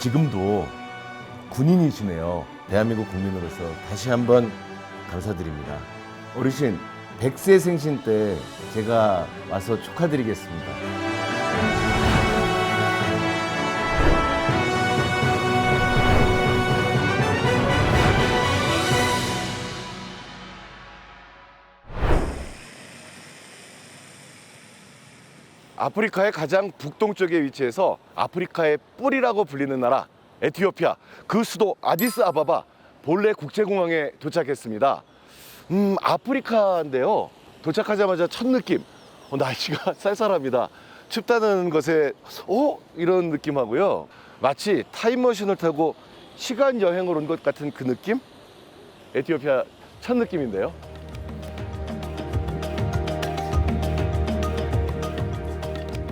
지금도 군인이시네요. 대한민국 국민으로서 다시 한번 감사드립니다. 어르신 100세 생신 때 제가 와서 축하드리겠습니다. 아프리카의 가장 북동쪽에 위치해서 아프리카의 뿔이라고 불리는 나라 에티오피아, 그 수도 아디스아바바 볼레 국제공항에 도착했습니다. 아프리카인데요. 도착하자마자 첫 느낌, 날씨가 쌀쌀합니다. 춥다는 것에 이런 느낌하고요. 마치 타임머신을 타고 시간 여행을 온 것 같은 그 느낌? 에티오피아 첫 느낌인데요.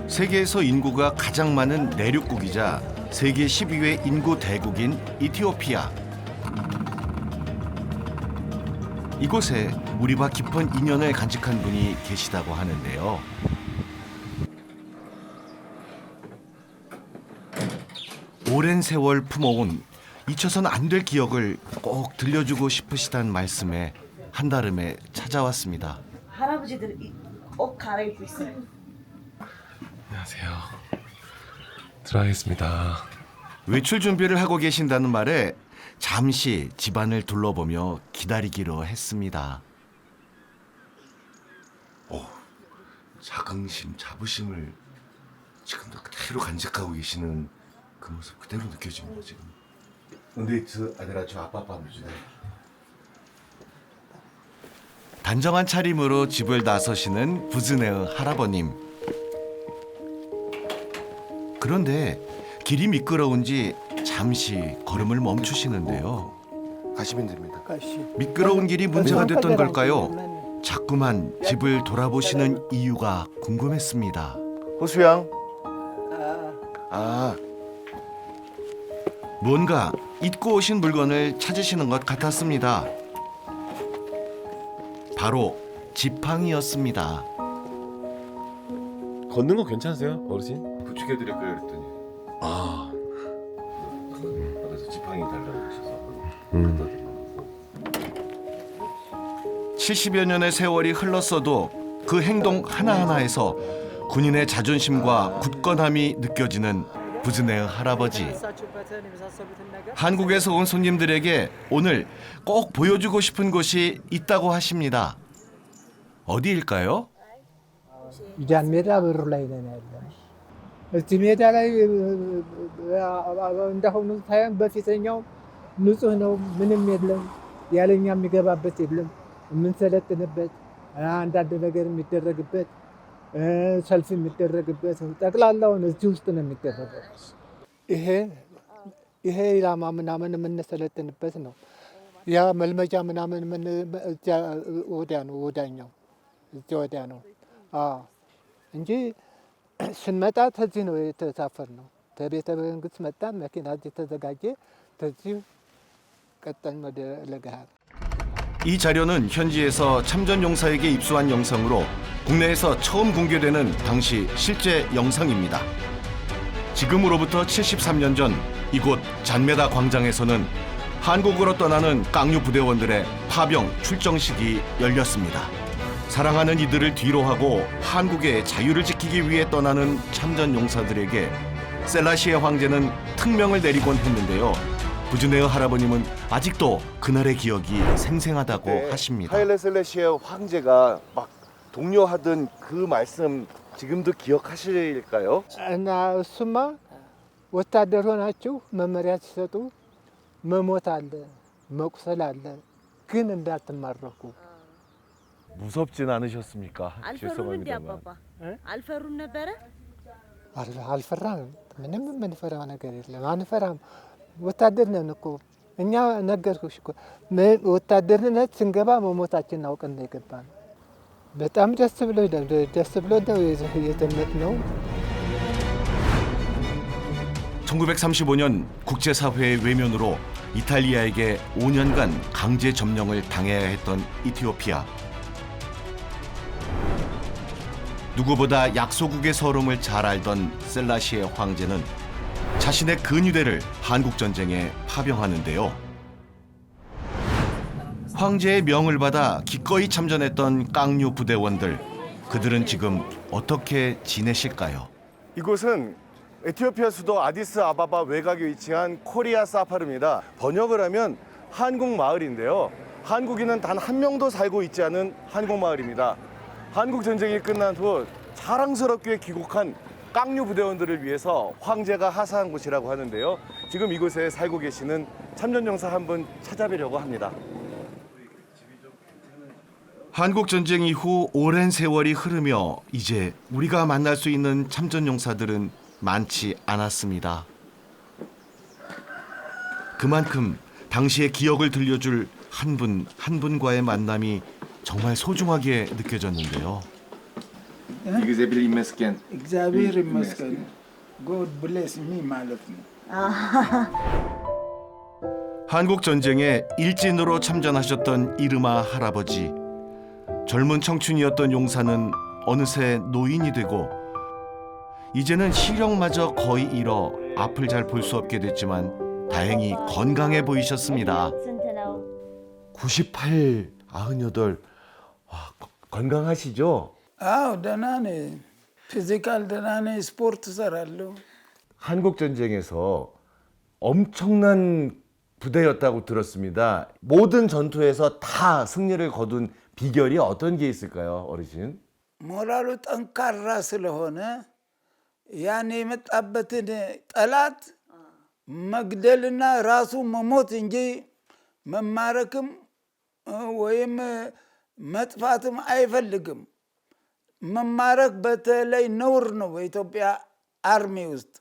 세계에서 인구가 가장 많은 내륙국이자 세계 12위 인구 대국인 이티오피아. 이곳에 우리와 깊은 인연을 간직한 분이 계시다고 하는데요. 오랜 세월 품어온 잊혀선 안 될 기억을 꼭 들려주고 싶으시다는 말씀에 한달음에 찾아왔습니다. 할아버지들 옷 갈아입고 있어요. 안녕하세요. 들어가겠습니다. 외출 준비를 하고 계신다는 말에 잠시 집안을 둘러보며 기다리기로 했습니다. 자긍심, 자부심을 지금도 그대로 간직하고 계시는 그 모습 그대로 느껴집니다. 지금. 은데이트 아니라 저 아빠빠를 주네. 단정한 차림으로 집을 나서시는 부즈네의 할아버님. 그런데 길이 미끄러운지 잠시 걸음을 멈추시는데요. 가시면 됩니다. 미끄러운 길이 문제가 됐던 걸까요? 자꾸만 집을 돌아보시는 이유가 궁금했습니다. 호수양. 뭔가 잊고 오신 물건을 찾으시는 것 같았습니다. 바로 지팡이였습니다. 걷는 거 괜찮으세요, 어르신? 부축해드릴 거예요 그랬더니 그래서 지팡이 달라고 하셔서 70여 년의 세월이 흘렀어도 그 행동 하나하나에서 군인의 자존심과 굳건함이 느껴지는 부즈네의 할아버지. 한국에서 온 손님들에게 오늘 꼭 보여주고 싶은 곳이 있다고 하십니다. 어디일까요? ጃን ሜዳ በሩ ላይ ነን ያለን። እዚህ ሜዳ ላይ እንደሆኑ ሳይሆን በፊተኛው ንጹህ ነው፣ ምንም የለም፣ ያለኛ የሚገባበት የለም፣ የምንሰለጥንበት አንዳንድ ነገር የሚደረግበት ሰልፍ የሚደረግበት ጠቅላላውን እዚህ ውስጥ ነው የሚደረገው። ይሄ ኢላማ ምናምን የምንሰለጥንበት ነው። ያ መልመጃ ምናምን ወዲያ ነው፣ ወዳኛው እዚህ ወዲያ ነው እንጂ ስንመጣ ተዚህ ነው የተሳፈርነው። ከቤተ መንግስት መጣን፣ መኪና እዚህ ተዘጋጀ፣ ተዚህ ቀጠልን ወደ ለገሃር። 이 자료는 현지에서 참전 용사에게 입수한 영상으로 국내에서 처음 공개되는 당시 실제 영상입니다. 지금으로부터 73년 전 이곳 잔메다 광장에서는 한국으로 떠나는 깡유 부대원들의 파병 출정식이 열렸습니다. 사랑하는 이들을 뒤로 하고 한국의 자유를 지키기 위해 떠나는 참전 용사들에게 셀라시의 황제는 특명을 내리곤 했는데요. 부즈네의 할아버님은 아직도 그날의 기억이 생생하다고 하십니다. 하일레 셀레시의 황제가 막 독려하던 그 말씀 지금도 기억하실까요? እና እሱማ ወታደር ሆናችሁ መመሪያ ሲሰጡ መሞት አለ፣ መቁሰል አለ፣ ግን እንዳትማረኩ። 무섭진 않으셨습니까? አልፈሩም እንዴ አባባ? አልፈሩም ነበረ? አልፈራም። ምንም የምንፈራው ነገር የለም፣ አንፈራም። ወታደር ነን እኮ እኛ። ነገርኩሽ እኮ ወታደርነት ስንገባ መሞታችን አውቀን ነው የገባነው። በጣም ደስ ብሎ ነው የዘመትነው። 1935년 국제사회의 외면으로 이탈리아에게 5년간 강제 점령을 당해야 했던 이티오피아. 누구보다 약소국의 서름을 잘 알던 셀라시의 황제는 자신의 근위대를 한국전쟁에 파병하는데요. 황제의 명을 받아 기꺼이 참전했던 깡류 부대원들, 그들은 지금 어떻게 지내실까요? 이곳은 에티오피아 수도 아디스 아바바 외곽에 위치한 코리아 사파르입니다. 번역을 하면 한국 마을인데요. 한국인은 단 한 명도 살고 있지 않은 한국 마을입니다. 한국 전쟁이 끝난 후 자랑스럽게 귀국한 깡류 부대원들을 위해서 황제가 하사한 곳이라고 하는데요. 지금 이곳에 살고 계시는 참전용사 한 분 찾아뵈려고 합니다. 한국전쟁 이후 오랜 세월이 흐르며 이제 우리가 만날 수 있는 참전용사들은 많지 않았습니다. 그만큼 당시의 기억을 들려줄 한 분 한 분과의 만남이 정말 소중하게 느껴졌는데요. እግዚአብሔር ይመስገን. እግዚአብሔር ይመስገን God bless me ማለት ነው። 한국전쟁에 일진으로 참전하셨던 이르마 할아버지. 젊은 청춘이었던 용사는 어느새 노인이 되고 이제는 시력마저 거의 잃어 앞을 잘 볼 수 없게 됐지만 다행히 건강해 보이셨습니다. 98, 98. 와, 건강하시죠? አዎ ደህና ነኝ። ፊዚካል ደህና ነኝ። ስፖርት እሰራለሁ። 한국전쟁에서 엄청난 부대였다고 들었습니다. 모든 전투에서 다 승리를 거둔 비결이 어떤 게 있을까요, 어르신? ሞራሉ ጠንካራ ስለሆነ ያን የመጣበትን ጠላት መግደልና ራሱ መሞት እንጂ መማረክም ወይም መጥፋትም አይፈልግም። መማረክ በተለይ ነውር ነው። በኢትዮጵያ አርሚ ውስጥ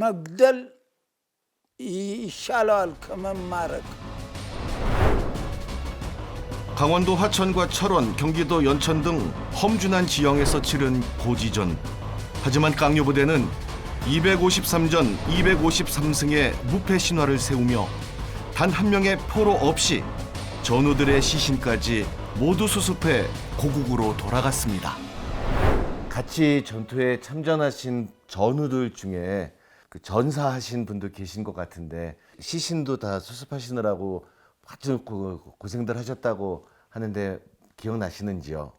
መግደል ይሻለዋል ከመማረክ። 강원도 화천과 철원, 경기도 연천 등 험준한 지형에서 치른 고지전. 하지만 깡류 부대는 253전 253승의 무패 신화를 세우며 단 한 명의 포로 없이 전우들의 시신까지 모두 수습해 고국으로 돌아갔습니다. 같이 전투에 참전하신 전우들 중에 그 전사하신 분도 계신 것 같은데 시신도 다 수습하시느라고 아주 고생들 하셨다고 하는데 기억나시는지요?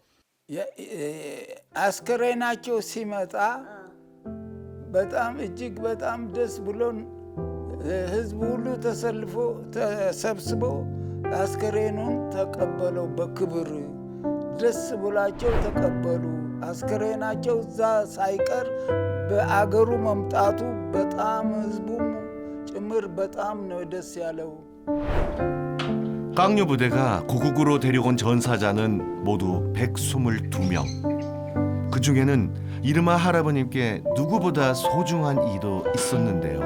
አስከሬናቸው ሲመጣ በጣም እጅግ በጣም ደስ ብሎን ህዝቡ ሁሉ ተሰብስቦ አስከሬኑን ተቀበለው። በክብር ደስ ብሏቸው ተቀበሉ። አስከሬናቸው እዛ ሳይቀር በአገሩ መምጣቱ በጣም ህዝቡም ጭምር በጣም ነው ደስ ያለው። 깡류 부대가 고국으로 데려온 전사자는 모두 122명. 그 중에는 이르마 할아버님께 누구보다 소중한 이도 있었는데요.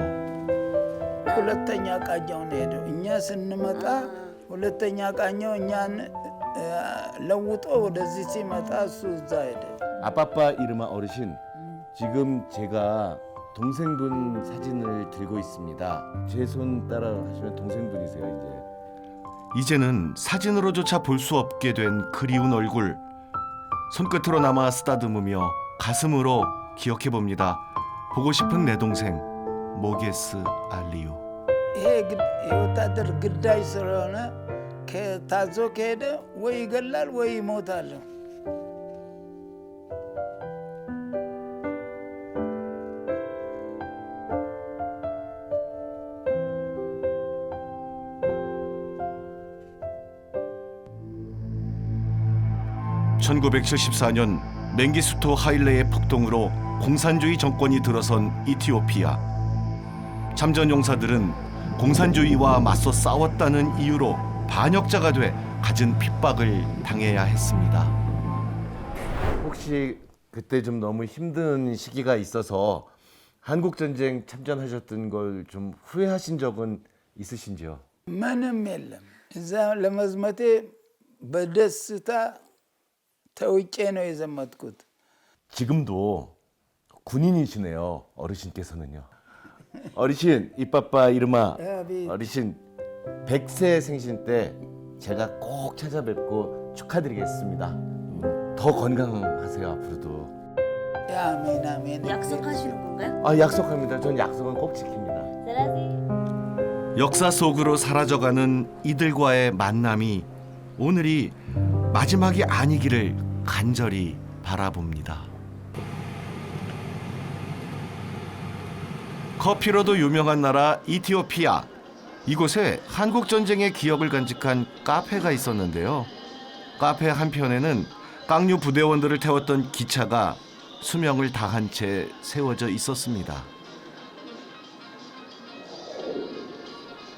ሁለተኛ ቃኛው ነው ሄደው። እኛ ስንመጣ ሁለተኛ ቃኛው እኛን ለውጦ ወደዚህ ሲመጣ እሱ እዛ ሄደ። 아빠빠 이르마 어르신, 지금 제가 동생분 사진을 들고 있습니다. 제 손 따라 하시면 동생분이세요, 이제. 이제는 사진으로조차 볼 수 없게 된 그리운 얼굴. 손끝으로 남아 쓰다듬으며 가슴으로 기억해봅니다. 보고 싶은 내 동생 모게스 알리유. ይሄ የወታደር ግዳጅ ስለሆነ ከታዞ ከሄደ ወይ ይገላል ወይ ይሞታል። (1974년) 맹기스토 하일레의 폭동으로 공산주의 정권이 들어선 이티오피아. 참전용사들은 공산주의와 맞서 싸웠다는 이유로 반역자가 돼 갖은 핍박을 당해야 했습니다. 혹시 그때 좀 너무 힘든 시기가 있어서 한국전쟁 참전하셨던 걸 좀 후회하신 적은 있으신지요? ምንም የለም። እዛ ለመዝመቴ በደስታ ተውጬ ነው የዘመትኩት። 지금도 군인이시네요, 어르신께서는요. 어르신, 이빠빠 이르마, 아비. 어르신 100세 생신 때 제가 꼭 찾아뵙고 축하드리겠습니다. 더 건강하세요, 앞으로도. 아멘 아멘. 약속하시는 건가요? 아, 약속합니다. 전 약속은 꼭 지킵니다. 세라지. 역사 속으로 사라져가는 이들과의 만남이 오늘이 마지막이 아니기를 간절히 바라봅니다. 커피로도 유명한 나라 이티오피아. 이곳에 한국 전쟁의 기억을 간직한 카페가 있었는데요. 카페 한편에는 깡류 부대원들을 태웠던 기차가 수명을 다한 채 세워져 있었습니다.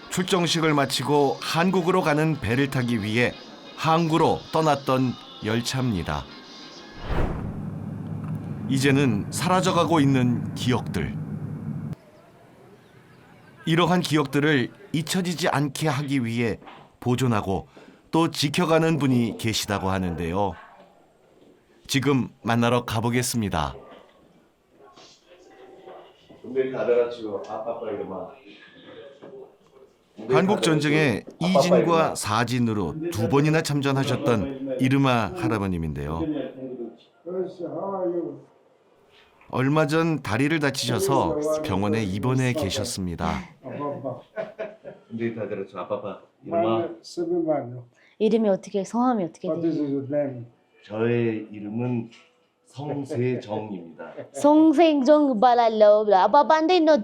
출정식을 마치고 한국으로 가는 배를 타기 위해 항구로 떠났던 열차입니다. 이제는 사라져가고 있는 기억들. 이러한 기억들을 잊혀지지 않게 하기 위해 보존하고 또 지켜가는 분이 계시다고 하는데요. 지금 만나러 가보겠습니다. 한국 전쟁에 이진과 사진으로 두 번이나 참전하셨던 이르마 할아버님인데요. 얼마 전 다리를 다치셔서 병원에 입원해 계셨습니다. 이름이 어떻게 성함이 어떻게 돼요? 저의 이름은 성세정입니다. 송생종 이발랄로 아빠빠 안 돼, 너.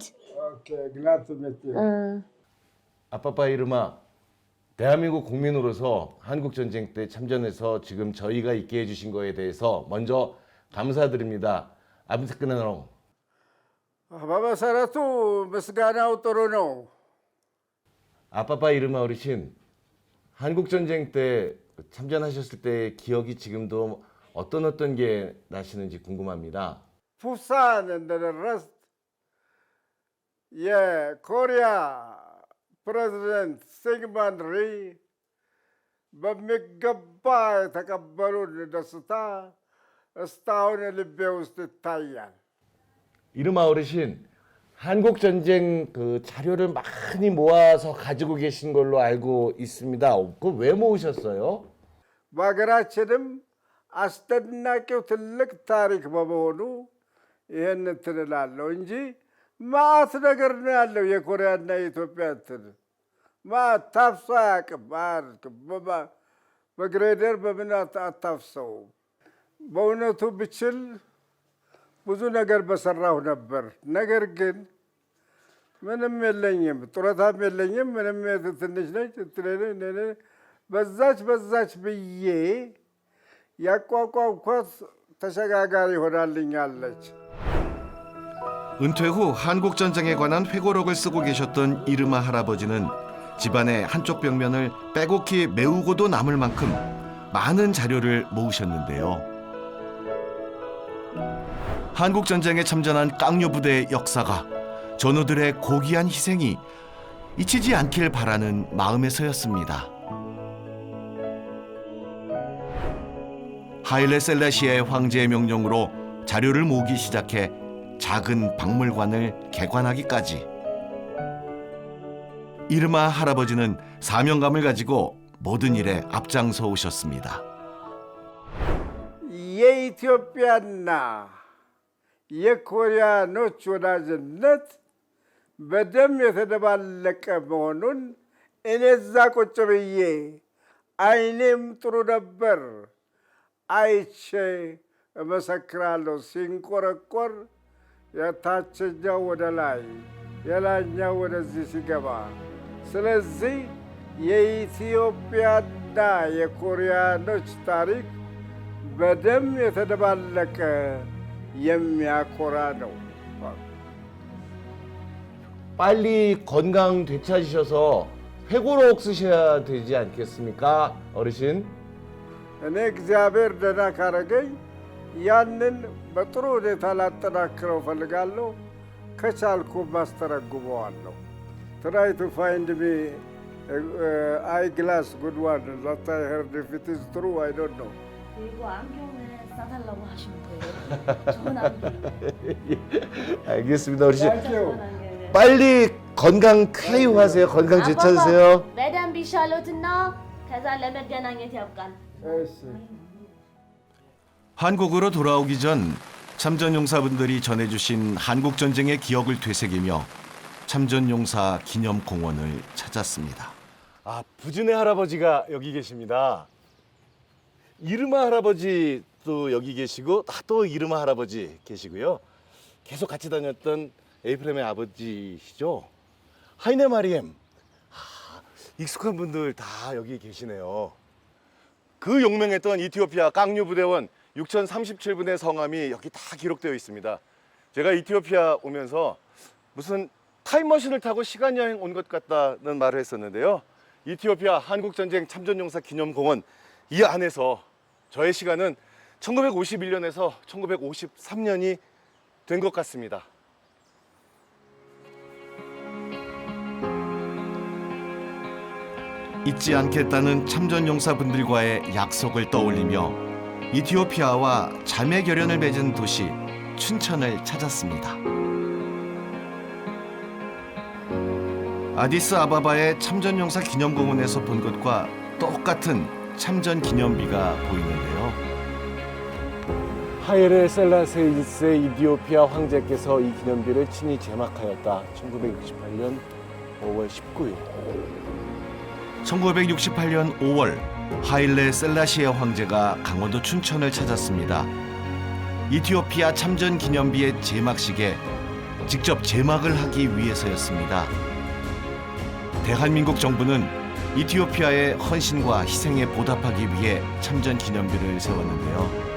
아빠빠 이름아, 대한민국 국민으로서 한국 전쟁 때 참전해서 지금 저희가 있게 해주신 거에 대해서 먼저 감사드립니다. 아무튼 በመሰረቱ ምስጋናው ጥሩ ነው። 아빠빠 이름아 어르신, 한국 전쟁 때 참전하셨을 때 기억이 지금도 어떤 게 나시는지 궁금합니다. ፑሳን እንደደረስ የኮሪያ ፕሬዚደንት ሲግመንድ ሪ በሚገባ የተቀበሉን ደስታ እስካሁን ልቤ ውስጥ ይታያል። 이름아 어르신, 한국 전쟁 그 자료를 많이 모아서 가지고 계신 걸로 알고 있습니다. 그거 왜 모으셨어요? በሀገራችንም አስደናቂው ትልቅ ታሪክ በመሆኑ ይህን እንትን እላለሁ እንጂ ማአት ነገር ነው ያለው። የኮሪያና የኢትዮጵያ እንትን ማአት ታፍሶ አያውቅም። በግሬደር በምን አታፍሰው። በእውነቱ ብችል ብዙ ነገር በሰራሁ ነበር። ነገር ግን ምንም የለኝም፣ ጡረታም የለኝም። ምንም ትንሽ ነች። በዛች ብዬ ያቋቋምኳት ተሸጋጋሪ ሆናልኛለች። 은퇴 후 한국 전쟁에 관한 회고록을 쓰고 계셨던 이르마 할아버지는 집안의 한쪽 벽면을 빼곡히 메우고도 남을 만큼 많은 자료를 모으셨는데요. 한국 전쟁에 참전한 깡류 부대의 역사가, 전우들의 고귀한 희생이 잊히지 않길 바라는 마음에서였습니다. 하일레 셀라시아의 황제의 명령으로 자료를 모으기 시작해 작은 박물관을 개관하기까지. 이르마 할아버지는 사명감을 가지고 모든 일에 앞장서 오셨습니다. የኢትዮጵያና የኮሪያኖች ወዳጅነት በደም የተደባለቀ መሆኑን እኔ እዛ ቁጭ ብዬ አይኔም ጥሩ ነበር አይቼ እመሰክራለሁ። ሲንቆረቆር የታችኛው ወደ ላይ የላይኛው ወደዚህ ሲገባ፣ ስለዚህ የኢትዮጵያና የኮሪያኖች ታሪክ በደም የተደባለቀ የሚያኮራ ነው። 빨리 건강 되찾으셔서 회고록 쓰셔야 되지 않겠습니까, 어르신? እኔ እግዚአብሔር ደህና ካረገኝ ያንን በጥሩ ሁኔታ ላጠናክረው ፈልጋለሁ። ከቻልኩ ማስተረጉመዋለሁ። try to find me eyeglass good one that I heard. If it is true, I don't know. 그리고 안경을 싸달라고 하시면 돼요. 좋은 안경. 알겠습니다, 어르신. 좋은 안경. 빨리 건강 쾌유 하세요. 건강 되찾으세요. በደንብ ቢሻሎትና ከዛ ለመገናኘት ያብቃን። እሺ 한국으로 돌아오기 전 참전용사분들이 전해주신 한국전쟁의 기억을 되새기며 참전용사 기념공원을 찾았습니다. 아, 부준의 할아버지가 여기 계십니다. 이르마 할아버지 또 여기 계시고 또 이르마 할아버지 계시고요. 계속 같이 다녔던 에이프렘의 아버지시죠. 하이네 마리엠. 익숙한 분들 다 여기 계시네요. 그 용맹했던 이티오피아 깡류 부대원 6037분의 성함이 여기 다 기록되어 있습니다. 제가 이티오피아 오면서 무슨 타임머신을 타고 시간여행 온 것 같다는 말을 했었는데요. 이티오피아 한국전쟁 참전용사 기념공원 이 안에서 저의 시간은 1951년에서 1953년이 된 것 같습니다. 잊지 않겠다는 참전용사분들과의 약속을 떠올리며 이티오피아와 자매 결연을 맺은 도시 춘천을 찾았습니다. 아디스아바바의 참전용사 기념공원에서 본 것과 똑같은 참전 기념비가 보이는데요. 하일레 셀라세 1세 이티오피아 황제께서 이 기념비를 친히 제막하였다. 1968년 5월 19일. 1968년 5월 하일레 셀라시에 황제가 강원도 춘천을 찾았습니다. 이티오피아 참전 기념비의 제막식에 직접 제막을 하기 위해서였습니다. 대한민국 정부는 이티오피아의 헌신과 희생에 보답하기 위해 참전 기념비를 세웠는데요.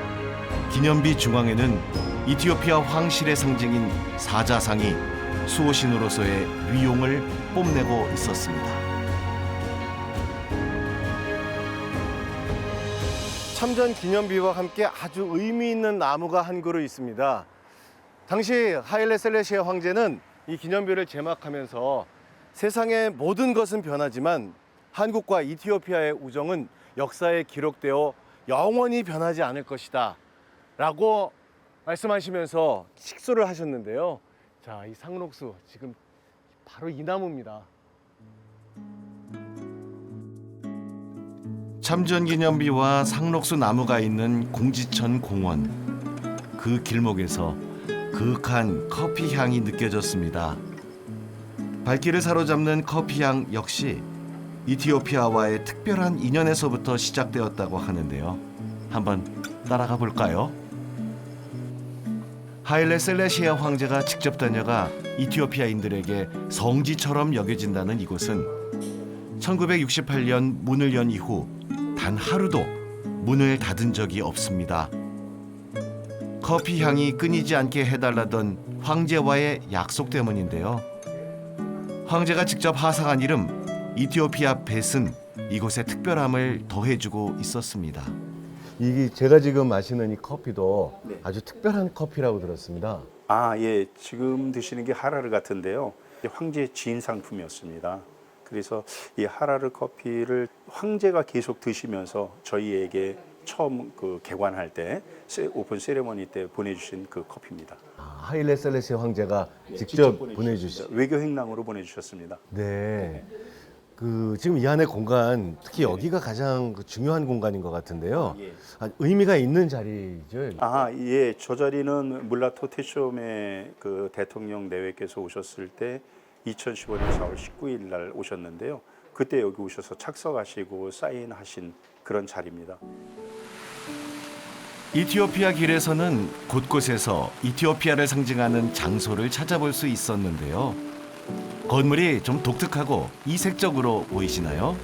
기념비 중앙에는 이티오피아 황실의 상징인 사자상이 수호신으로서의 위용을 뽐내고 있었습니다. 참전 기념비와 함께 아주 의미 있는 나무가 한 그루 있습니다. 당시 하일레 셀레시아 황제는 이 기념비를 제막하면서 세상의 모든 것은 변하지만 한국과 이티오피아의 우정은 역사에 기록되어 영원히 변하지 않을 것이다 라고 말씀하시면서 식소를 하셨는데요. 자, 이 상록수 지금 바로 이 나무입니다. 참전기념비와 상록수 나무가 있는 공지천 공원. 그 길목에서 그윽한 커피 향이 느껴졌습니다. 발길을 사로잡는 커피 향 역시 이티오피아와의 특별한 인연에서부터 시작되었다고 하는데요. 한번 따라가 볼까요? 하일레 셀레시아 황제가 직접 다녀가 이티오피아인들에게 성지처럼 여겨진다는 이곳은 1968년 문을 연 이후 단 하루도 문을 닫은 적이 없습니다. 커피 향이 끊이지 않게 해달라던 황제와의 약속 때문인데요. 황제가 직접 하상한 이름 이티오피아 벳은 이곳의 특별함을 더해주고 있었습니다. 이 제가 지금 마시는 이 커피도 네. 아주 특별한 커피라고 들었습니다. 아, 예. 지금 드시는 게 하라르 같은데요. 황제 지인 상품이었습니다. 그래서 이 하라르 커피를 황제가 계속 드시면서 저희에게 처음 그 개관할 때 오픈 세레머니 때 보내주신 그 커피입니다. 하일레 셀레시아 황제가 직접 보내주신. 외교 행랑으로 보내주셨습니다. 네. 그 지금 이 안에 공간, 특히 여기가 가장 중요한 공간인 것 같은데요. 예. 의미가 있는 자리죠. 아, 예. 저 자리는 물라토 테쇼메 그 대통령 내외께서 오셨을 때 2015년 4월 19일 날 오셨는데요. 그때 여기 오셔서 착석하시고 사인하신 그런 자리입니다. 이티오피아 길에서는 곳곳에서 이티오피아를 상징하는 장소를 찾아볼 수 있었는데요. 건물이 좀 독특하고 이색적으로 보이시나요?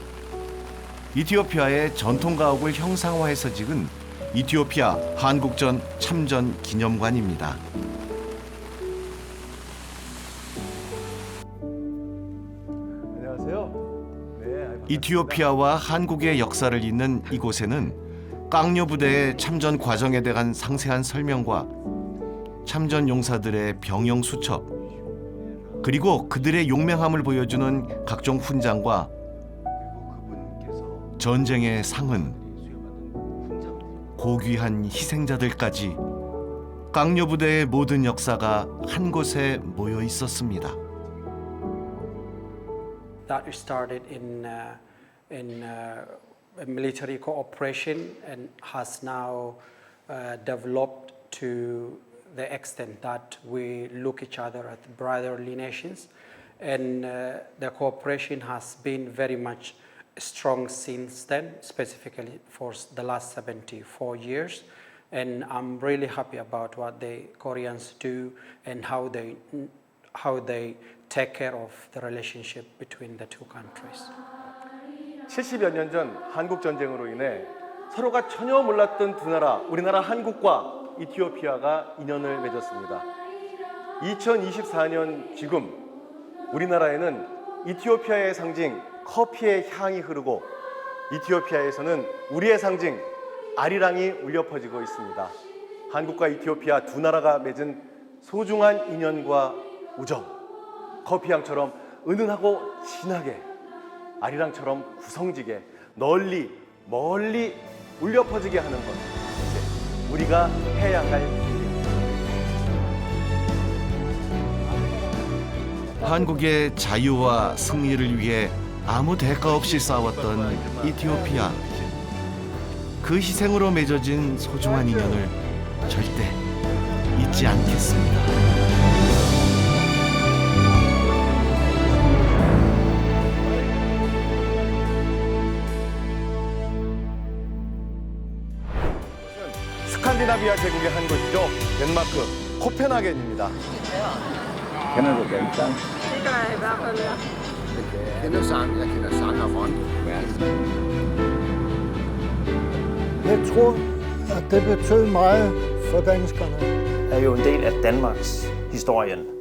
이티오피아의 전통 가옥을 형상화해서 지은 이티오피아 한국전 참전 기념관입니다. 안녕하세요. 네, 반갑습니다. 이티오피아와 한국의 역사를 잇는 이곳에는 깡뇨 부대의 참전 과정에 대한 상세한 설명과 참전 용사들의 병영 수첩, 그리고 그들의 용맹함을 보여주는 각종 훈장과 전쟁의 상흔, 고귀한 희생자들까지 깡뇨 부대의 모든 역사가 한 곳에 모여 있었습니다. That started in military cooperation and has now developed to the extent that we look each other as brotherly nations, and the cooperation has been very much strong since then, specifically for the last 74 years. And I'm really happy about what the Koreans do and how they take care of the relationship between the two countries. 70여 년 전 한국 전쟁으로 인해 서로가 전혀 몰랐던 두 나라, 우리나라 한국과 이티오피아가 인연을 맺었습니다. 2024년 지금 우리나라에는 이티오피아의 상징 커피의 향이 흐르고 이티오피아에서는 우리의 상징 아리랑이 울려 퍼지고 있습니다. 한국과 이티오피아 두 나라가 맺은 소중한 인연과 우정, 커피향처럼 은은하고 진하게, 아리랑처럼 구성지게 널리 멀리 울려 퍼지게 하는 것, 이제 우리가 해야 할 일입니다. 한국의 자유와 승리를 위해 아무 대가 없이 싸웠던 이티오피아. 그 희생으로 맺어진 소중한 인연을 절대 잊지 않겠습니다. 스칸디나비아 제국의 한 곳이죠. 덴마크 코펜하겐입니다. Jeg tror, at det betød meget for danskerne. Er jo en del af Danmarks historien.